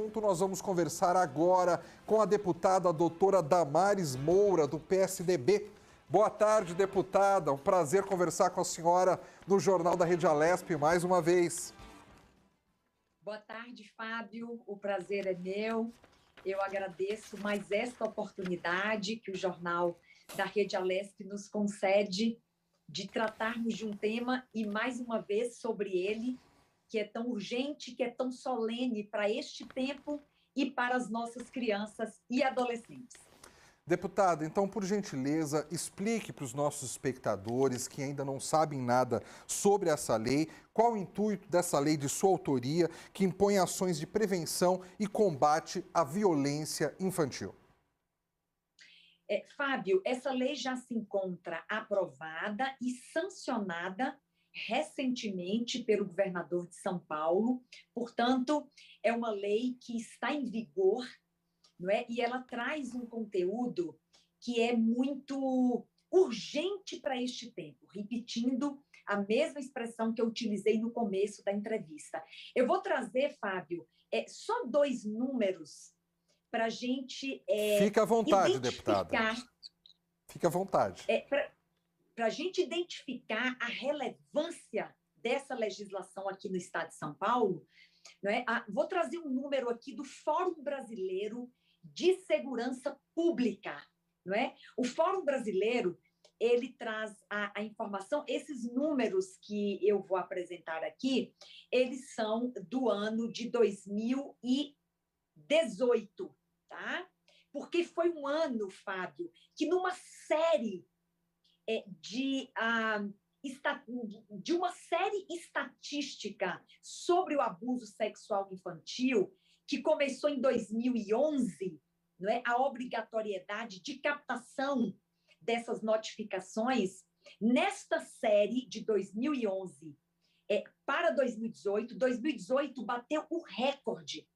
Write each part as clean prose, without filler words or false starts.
Nós vamos conversar agora com a deputada doutora Damares Moura, do PSDB. Boa tarde, deputada. Um prazer conversar com a senhora no Jornal da Rede Alesp mais uma vez. Boa tarde, Fábio. O prazer é meu. Eu agradeço mais esta oportunidade que o Jornal da Rede Alesp nos concede de tratarmos de um tema e, mais uma vez, sobre ele, que é tão urgente, que é tão solene para este tempo e para as nossas crianças e adolescentes. Deputada, então, por gentileza, explique para os nossos espectadores que ainda não sabem nada sobre essa lei, qual o intuito dessa lei de sua autoria que impõe ações de prevenção e combate à violência infantil. Fábio, essa lei já se encontra aprovada e sancionada recentemente pelo governador de São Paulo. Portanto, é uma lei que está em vigor, não é? E ela traz um conteúdo que é muito urgente para este tempo, repetindo a mesma expressão que eu utilizei no começo da entrevista. Eu vou trazer, Fábio, só 2 números para a gente Fique à vontade, deputada. Fique à vontade. Para a gente identificar a relevância dessa legislação aqui no estado de São Paulo, né? Vou trazer um número aqui do Fórum Brasileiro de Segurança Pública. Não é? O Fórum Brasileiro, ele traz a informação, esses números que eu vou apresentar aqui, eles são do ano de 2018, tá? Porque foi um ano, Fábio, que numa série de uma série estatística sobre o abuso sexual infantil, que começou em 2011, não é? A obrigatoriedade de captação dessas notificações, nesta série de 2011 para 2018 bateu o recorde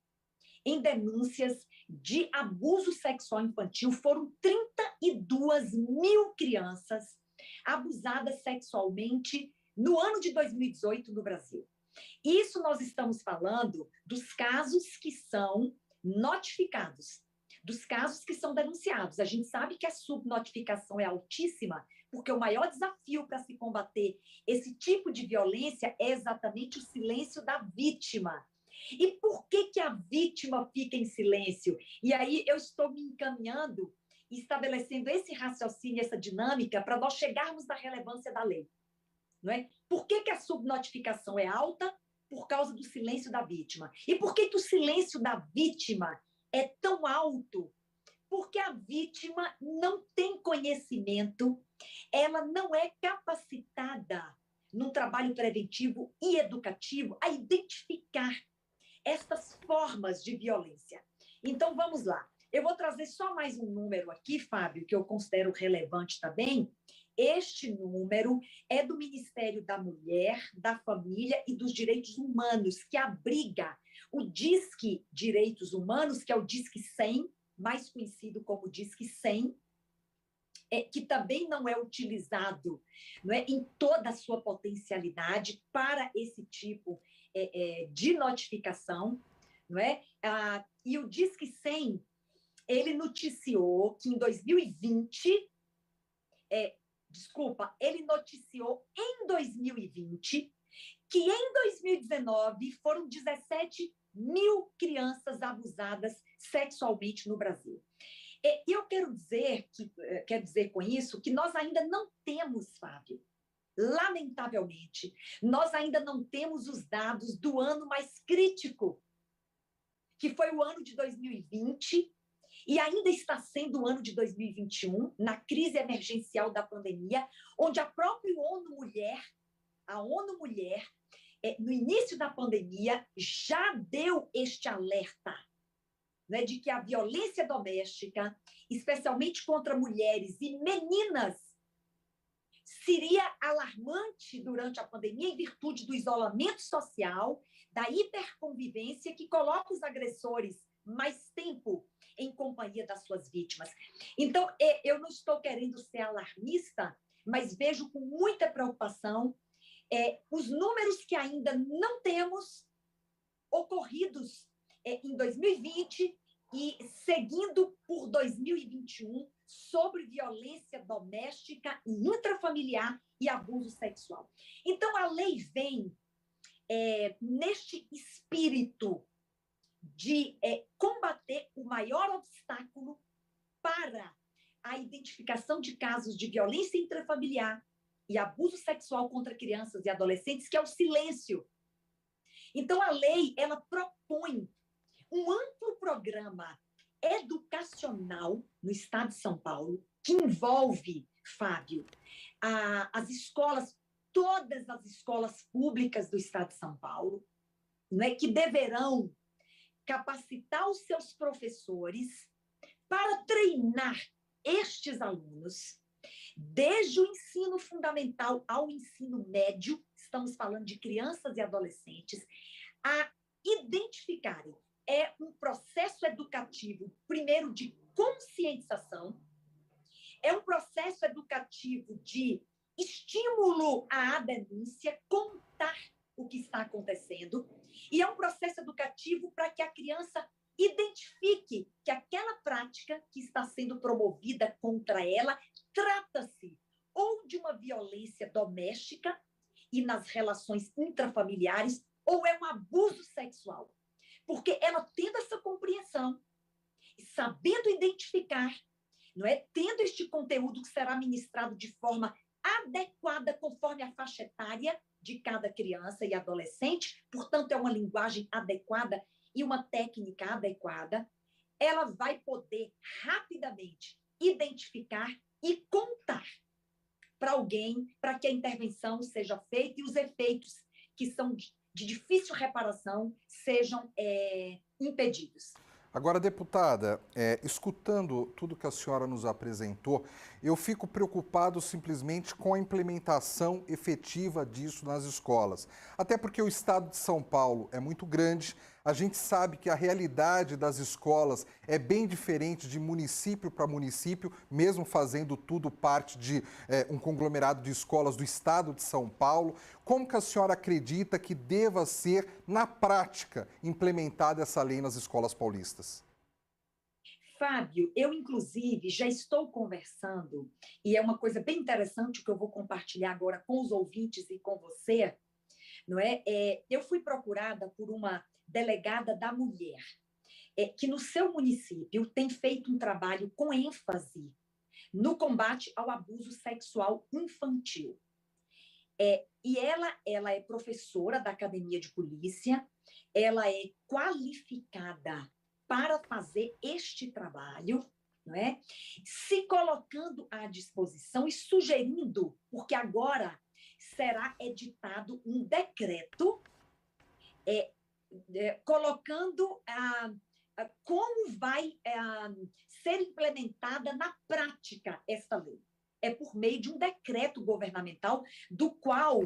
em denúncias de abuso sexual infantil. Foram 32 mil crianças abusadas sexualmente no ano de 2018 no Brasil. Isso nós estamos falando dos casos que são notificados, dos casos que são denunciados. A gente sabe que a subnotificação é altíssima, porque o maior desafio para se combater esse tipo de violência é exatamente o silêncio da vítima. E por que a vítima fica em silêncio? E aí eu estou me encaminhando, estabelecendo esse raciocínio, essa dinâmica, para nós chegarmos na relevância da lei. Não é? Por que a subnotificação é alta? Por causa do silêncio da vítima. E por que o silêncio da vítima é tão alto? Porque a vítima não tem conhecimento, ela não é capacitada num trabalho preventivo e educativo a identificar estas formas de violência. Então, vamos lá. Eu vou trazer só mais um número aqui, Fábio, que eu considero relevante também. Este número é do Ministério da Mulher, da Família e dos Direitos Humanos, que abriga o Disque Direitos Humanos, que é o Disque 100, mais conhecido como Disque 100, que também não é utilizado, não é, em toda a sua potencialidade para esse tipo de notificação, não é? E o Disque 100, ele noticiou que em 2020, ele noticiou em 2020 que em 2019 foram 17 mil crianças abusadas sexualmente no Brasil. E eu quero dizer com isso que nós ainda não temos, Fábio, lamentavelmente, nós ainda não temos os dados do ano mais crítico, que foi o ano de 2020, e ainda está sendo o ano de 2021, na crise emergencial da pandemia, onde a própria ONU Mulher, no início da pandemia, já deu este alerta, né, de que a violência doméstica, especialmente contra mulheres e meninas, seria alarmante durante a pandemia em virtude do isolamento social, da hiperconvivência que coloca os agressores mais tempo em companhia das suas vítimas. Então, eu não estou querendo ser alarmista, mas vejo com muita preocupação os números que ainda não temos ocorridos em 2020 e seguindo por 2021 sobre violência doméstica e intrafamiliar e abuso sexual. Então, a lei vem neste espírito de combater o maior obstáculo para a identificação de casos de violência intrafamiliar e abuso sexual contra crianças e adolescentes, que é o silêncio. Então, a lei, ela propõe um amplo programa educacional no estado de São Paulo, que envolve, Fábio, as escolas, todas as escolas públicas do estado de São Paulo, né, que deverão capacitar os seus professores para treinar estes alunos, desde o ensino fundamental ao ensino médio, estamos falando de crianças e adolescentes, a identificarem. É um processo educativo, primeiro, de conscientização, é um processo educativo de estímulo à denúncia, contar o que está acontecendo, e é um processo educativo para que a criança identifique que aquela prática que está sendo promovida contra ela trata-se ou de uma violência doméstica e nas relações intrafamiliares, ou é um abuso sexual. Porque ela tendo essa compreensão, sabendo identificar, não é? Tendo este conteúdo que será ministrado de forma adequada conforme a faixa etária de cada criança e adolescente, portanto, é uma linguagem adequada e uma técnica adequada, ela vai poder rapidamente identificar e contar para alguém, para que a intervenção seja feita e os efeitos que são de difícil reparação sejam impedidos. Agora, deputada, escutando tudo que a senhora nos apresentou, eu fico preocupado simplesmente com a implementação efetiva disso nas escolas. Até porque o estado de São Paulo é muito grande, a gente sabe que a realidade das escolas é bem diferente de município para município, mesmo fazendo tudo parte de um conglomerado de escolas do estado de São Paulo. Como que a senhora acredita que deva ser, na prática, implementada essa lei nas escolas paulistas? Fábio, eu, inclusive, já estou conversando, e é uma coisa bem interessante que eu vou compartilhar agora com os ouvintes e com você, não é? Eu fui procurada por uma delegada da mulher, que no seu município tem feito um trabalho com ênfase no combate ao abuso sexual infantil. E ela é professora da Academia de Polícia, ela é qualificada para fazer este trabalho, não é? Se colocando à disposição e sugerindo, porque agora será editado um decreto colocando como vai ser implementada na prática esta lei. É por meio de um decreto governamental, do qual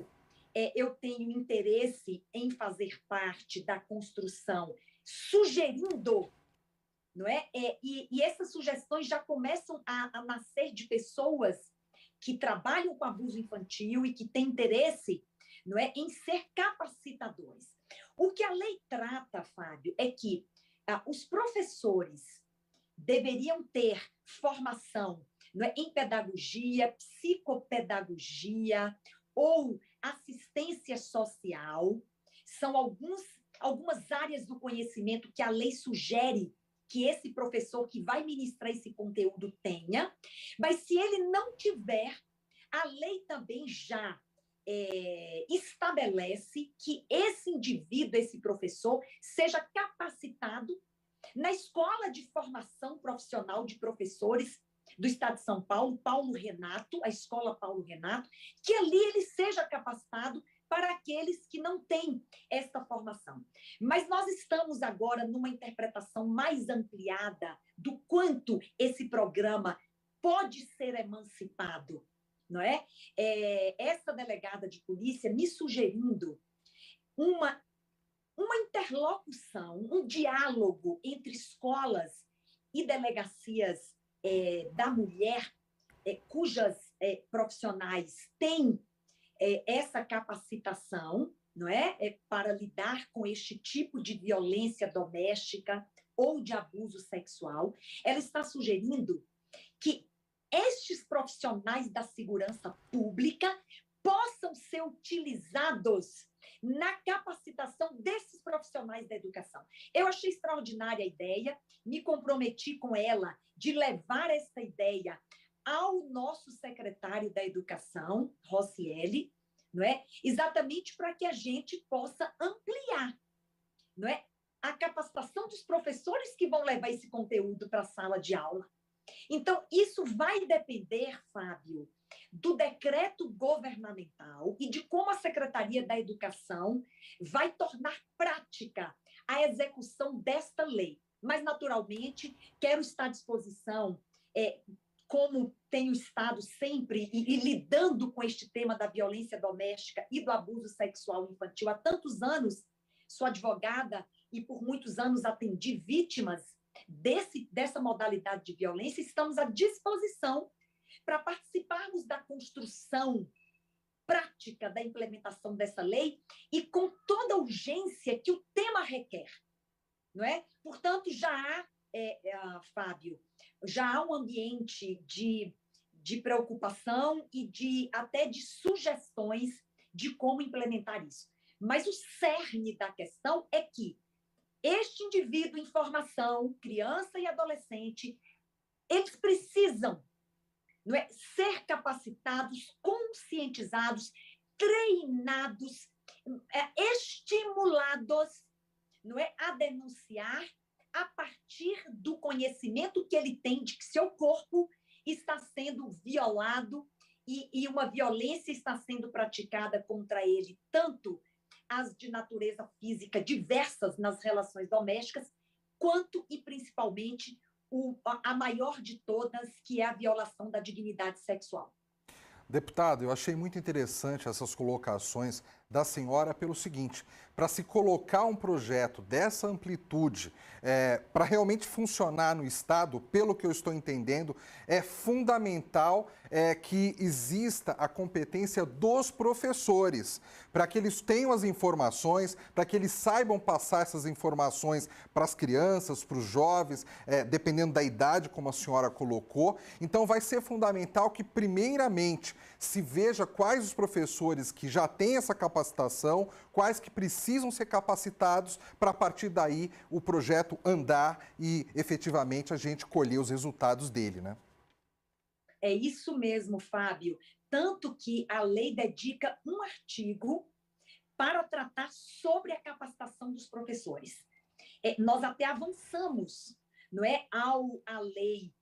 eu tenho interesse em fazer parte da construção, sugerindo, não é? E essas sugestões já começam a nascer de pessoas que trabalham com abuso infantil e que têm interesse, não é, em ser capacitadores. O que a lei trata, Fábio, é que os professores deveriam ter formação, não é, em pedagogia, psicopedagogia ou assistência social. São algumas áreas do conhecimento que a lei sugere que esse professor que vai ministrar esse conteúdo tenha, mas se ele não tiver, a lei também já estabelece que esse indivíduo, esse professor, seja capacitado na Escola de Formação Profissional de Professores do Estado de São Paulo, Paulo Renato, a Escola Paulo Renato, que ali ele seja capacitado para aqueles que não têm esta formação. Mas nós estamos agora numa interpretação mais ampliada do quanto esse programa pode ser emancipado, não é? Essa delegada de polícia me sugerindo uma interlocução, um diálogo entre escolas e delegacias da mulher, cujas profissionais têm essa capacitação, não é? Para lidar com este tipo de violência doméstica ou de abuso sexual. Ela está sugerindo que estes profissionais da segurança pública possam ser utilizados na capacitação desses profissionais da educação. Eu achei extraordinária a ideia, me comprometi com ela de levar essa ideia ao nosso secretário da Educação, Rocieli, não é? Exatamente para que a gente possa ampliar, não é? A capacitação dos professores que vão levar esse conteúdo para a sala de aula. Então, isso vai depender, Fábio, do decreto governamental e de como a Secretaria da Educação vai tornar prática a execução desta lei. Mas, naturalmente, quero estar à disposição, como tenho estado sempre, e lidando com este tema da violência doméstica e do abuso sexual infantil há tantos anos, sou advogada e por muitos anos atendi vítimas dessa modalidade de violência. Estamos à disposição para participarmos da construção prática da implementação dessa lei e com toda a urgência que o tema requer, não é? Portanto, já há, Fábio, já há um ambiente de preocupação e até de sugestões de como implementar isso. Mas o cerne da questão é que este indivíduo em formação, criança e adolescente, eles precisam, não é, ser capacitados, conscientizados, treinados, estimulados, não é, a denunciar a partir do conhecimento que ele tem de que seu corpo está sendo violado e uma violência está sendo praticada contra ele, tanto as de natureza física diversas nas relações domésticas, quanto e principalmente a maior de todas, que é a violação da dignidade sexual. Deputado, eu achei muito interessante essas colocações da senhora pelo seguinte: para se colocar um projeto dessa amplitude, para realmente funcionar no Estado, pelo que eu estou entendendo, é fundamental que exista a competência dos professores, para que eles tenham as informações, para que eles saibam passar essas informações para as crianças, para os jovens, dependendo da idade, como a senhora colocou. Então, vai ser fundamental que, primeiramente, se veja quais os professores que já têm essa capacitação, quais que precisam ser capacitados, para a partir daí o projeto andar e efetivamente a gente colher os resultados dele, né? É isso mesmo, Fábio. Tanto que a lei dedica um artigo para tratar sobre a capacitação dos professores. Nós até avançamos, não é, a lei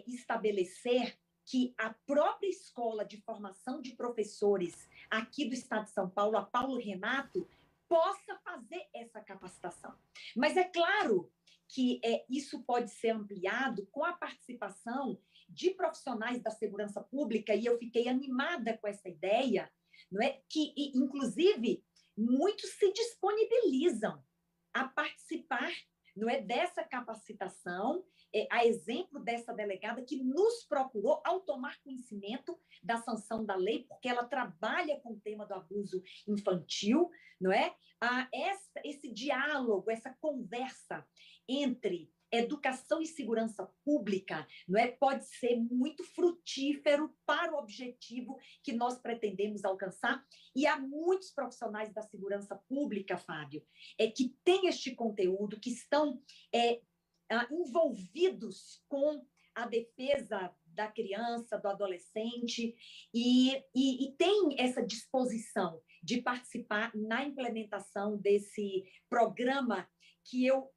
estabelecer que a própria escola de formação de professores aqui do estado de São Paulo, a Paulo Renato, possa fazer essa capacitação. Mas é claro que isso pode ser ampliado com a participação de profissionais da segurança pública, e eu fiquei animada com essa ideia, não é? Que, inclusive, muitos se disponibilizam a participar, não é, dessa capacitação, a exemplo dessa delegada que nos procurou ao tomar conhecimento da sanção da lei, porque ela trabalha com o tema do abuso infantil, não é? Esse diálogo, essa conversa entre educação e segurança pública, não é, pode ser muito frutífero para o objetivo que nós pretendemos alcançar. E há muitos profissionais da segurança pública, Fábio, que têm este conteúdo, que estão envolvidos com a defesa da criança, do adolescente, e tem essa disposição de participar na implementação desse programa que eu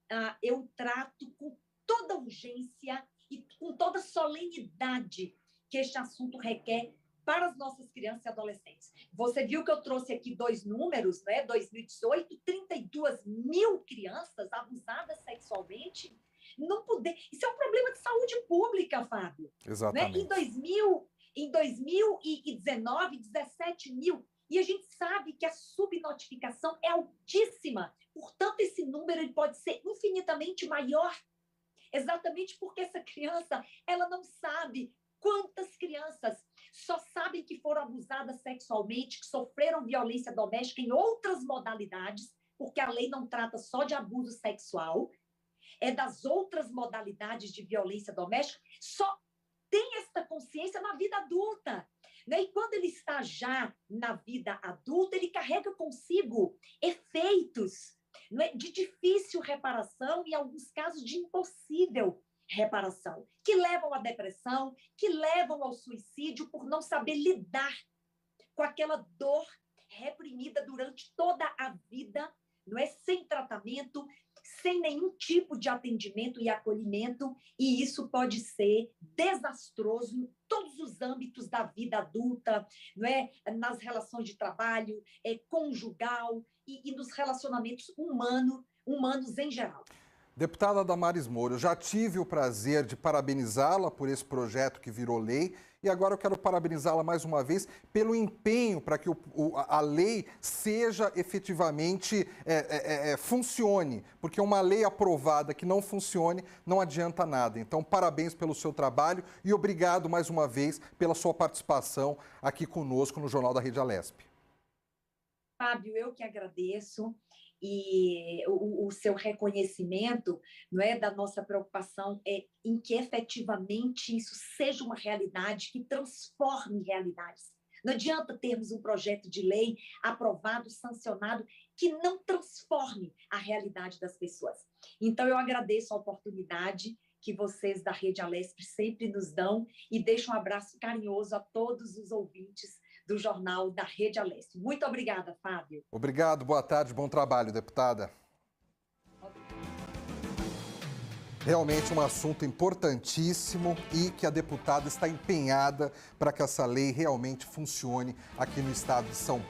trato com toda urgência e com toda solenidade que este assunto requer para as nossas crianças e adolescentes. Você viu que eu trouxe aqui 2 números, né? 2018, 32 mil crianças abusadas sexualmente. Não poder... Isso é um problema de saúde pública, Fábio. Exatamente. Né? Em 2019, 17 mil. E a gente sabe que a subnotificação é altíssima. Portanto, esse número ele pode ser infinitamente maior, exatamente porque essa criança ela não sabe Quantas crianças só sabem que foram abusadas sexualmente, que sofreram violência doméstica em outras modalidades, porque a lei não trata só de abuso sexual, é das outras modalidades de violência doméstica, só tem esta consciência na vida adulta. Né? E quando ele está já na vida adulta, ele carrega consigo efeitos, né, de difícil reparação e, em alguns casos, de impossível reparação, que levam à depressão, que levam ao suicídio por não saber lidar com aquela dor reprimida durante toda a vida, não é? Sem tratamento, sem nenhum tipo de atendimento e acolhimento, e isso pode ser desastroso em todos os âmbitos da vida adulta, não é? Nas relações de trabalho, conjugal e nos relacionamentos humanos em geral. Deputada Damares Moura, eu já tive o prazer de parabenizá-la por esse projeto que virou lei e agora eu quero parabenizá-la mais uma vez pelo empenho para que a lei seja efetivamente, funcione, porque uma lei aprovada que não funcione não adianta nada. Então, parabéns pelo seu trabalho e obrigado mais uma vez pela sua participação aqui conosco no Jornal da Rede Alesp. Fábio, eu que agradeço. E o seu reconhecimento, não é, da nossa preocupação em que efetivamente isso seja uma realidade que transforme realidades. Não adianta termos um projeto de lei aprovado, sancionado, que não transforme a realidade das pessoas. Então, eu agradeço a oportunidade que vocês da Rede Alesp sempre nos dão e deixo um abraço carinhoso a todos os ouvintes do Jornal da Rede Alesp. Muito obrigada, Fábio. Obrigado, boa tarde, bom trabalho, deputada. Realmente um assunto importantíssimo e que a deputada está empenhada para que essa lei realmente funcione aqui no estado de São Paulo.